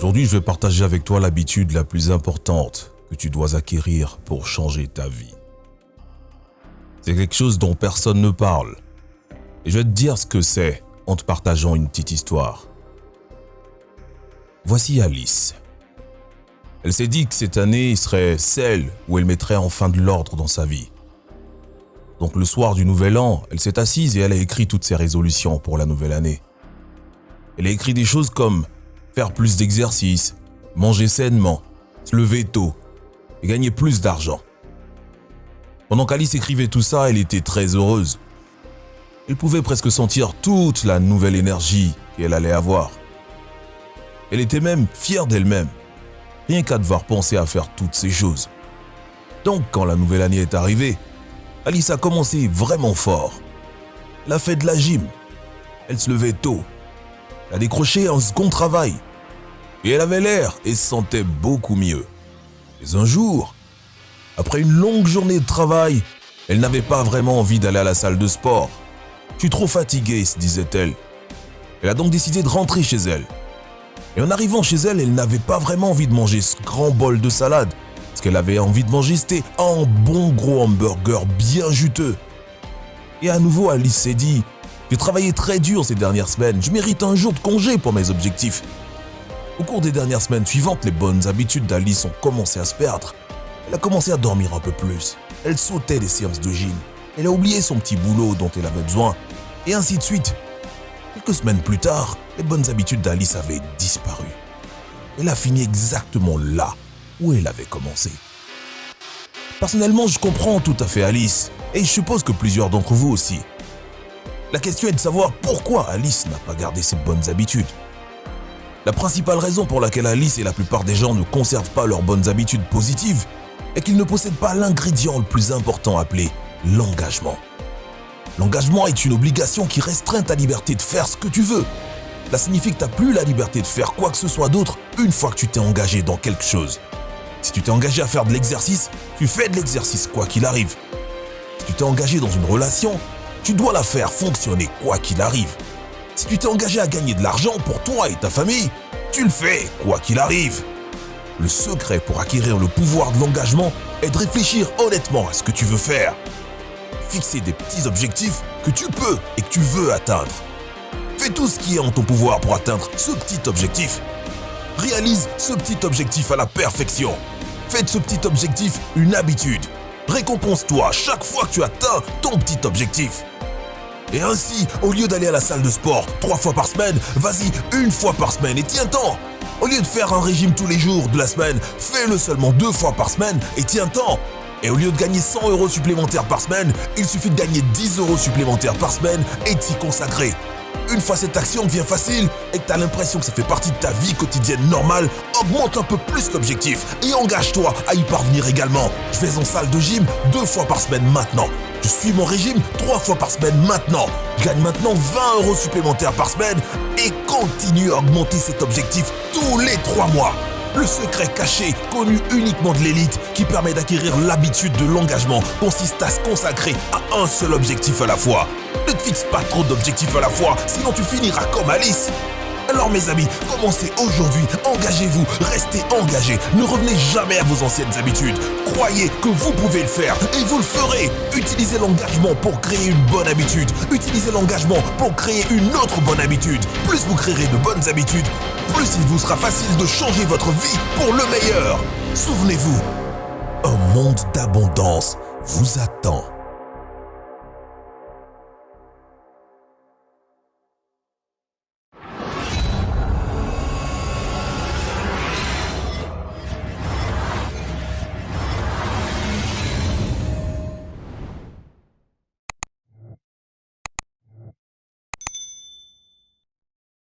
Aujourd'hui, je vais partager avec toi l'habitude la plus importante que tu dois acquérir pour changer ta vie. C'est quelque chose dont personne ne parle. Et je vais te dire ce que c'est en te partageant une petite histoire. Voici Alice. Elle s'est dit que cette année serait celle où elle mettrait enfin de l'ordre dans sa vie. Donc le soir du Nouvel An, elle s'est assise et elle a écrit toutes ses résolutions pour la nouvelle année. Elle a écrit des choses comme faire plus d'exercice, manger sainement, se lever tôt et gagner plus d'argent. Pendant qu'Alice écrivait tout ça, elle était très heureuse. Elle pouvait presque sentir toute la nouvelle énergie qu'elle allait avoir. Elle était même fière d'elle-même, rien qu'à devoir penser à faire toutes ces choses. Donc quand la nouvelle année est arrivée, Alice a commencé vraiment fort. Elle a fait de la gym, elle se levait tôt, elle a décroché un second travail et elle avait l'air et se sentait beaucoup mieux. Mais un jour, après une longue journée de travail, elle n'avait pas vraiment envie d'aller à la salle de sport. « Je suis trop fatiguée », se disait-elle. Elle a donc décidé de rentrer chez elle. Et en arrivant chez elle, elle n'avait pas vraiment envie de manger ce grand bol de salade. Ce qu'elle avait envie de manger, c'était un bon gros hamburger bien juteux. Et à nouveau, Alice s'est dit « J'ai travaillé très dur ces dernières semaines, je mérite un jour de congé pour mes objectifs. » Au cours des dernières semaines suivantes, les bonnes habitudes d'Alice ont commencé à se perdre. Elle a commencé à dormir un peu plus. Elle sautait des séances de gym. Elle a oublié son petit boulot dont elle avait besoin. Et ainsi de suite. Quelques semaines plus tard, les bonnes habitudes d'Alice avaient disparu. Elle a fini exactement là où elle avait commencé. Personnellement, je comprends tout à fait Alice. Et je suppose que plusieurs d'entre vous aussi. La question est de savoir pourquoi Alice n'a pas gardé ses bonnes habitudes. La principale raison pour laquelle Alice et la plupart des gens ne conservent pas leurs bonnes habitudes positives est qu'ils ne possèdent pas l'ingrédient le plus important appelé l'engagement. L'engagement est une obligation qui restreint ta liberté de faire ce que tu veux. Cela signifie que tu n'as plus la liberté de faire quoi que ce soit d'autre une fois que tu t'es engagé dans quelque chose. Si tu t'es engagé à faire de l'exercice, tu fais de l'exercice quoi qu'il arrive. Si tu t'es engagé dans une relation, tu dois la faire fonctionner quoi qu'il arrive. Si tu t'es engagé à gagner de l'argent pour toi et ta famille, tu le fais quoi qu'il arrive. Le secret pour acquérir le pouvoir de l'engagement est de réfléchir honnêtement à ce que tu veux faire. Fixer des petits objectifs que tu peux et que tu veux atteindre. Fais tout ce qui est en ton pouvoir pour atteindre ce petit objectif. Réalise ce petit objectif à la perfection. Fais de ce petit objectif une habitude. Récompense-toi chaque fois que tu atteins ton petit objectif. Et ainsi, au lieu d'aller à la salle de sport 3 fois par semaine, vas-y 1 fois par semaine et tiens-t'en. Au lieu de faire un régime tous les jours de la semaine, fais-le seulement 2 fois par semaine et tiens-t'en. Et au lieu de gagner 100 € supplémentaires par semaine, il suffit de gagner 10 € supplémentaires par semaine et t'y consacrer. Une fois cette action devient facile et que tu as l'impression que ça fait partie de ta vie quotidienne normale, augmente un peu plus l'objectif et engage-toi à y parvenir également. Je vais en salle de gym 2 fois par semaine maintenant. Je suis mon régime 3 fois par semaine maintenant. Je gagne maintenant 20 € supplémentaires par semaine et continue à augmenter cet objectif tous les 3 mois. Le secret caché, connu uniquement de l'élite, qui permet d'acquérir l'habitude de l'engagement, consiste à se consacrer à un seul objectif à la fois. Ne te fixe pas trop d'objectifs à la fois, sinon tu finiras comme Alice. Alors mes amis, commencez aujourd'hui, engagez-vous, restez engagés, ne revenez jamais à vos anciennes habitudes. Croyez que vous pouvez le faire et vous le ferez. Utilisez l'engagement pour créer une bonne habitude. Utilisez l'engagement pour créer une autre bonne habitude. Plus vous créerez de bonnes habitudes, plus il vous sera facile de changer votre vie pour le meilleur. Souvenez-vous, un monde d'abondance vous attend.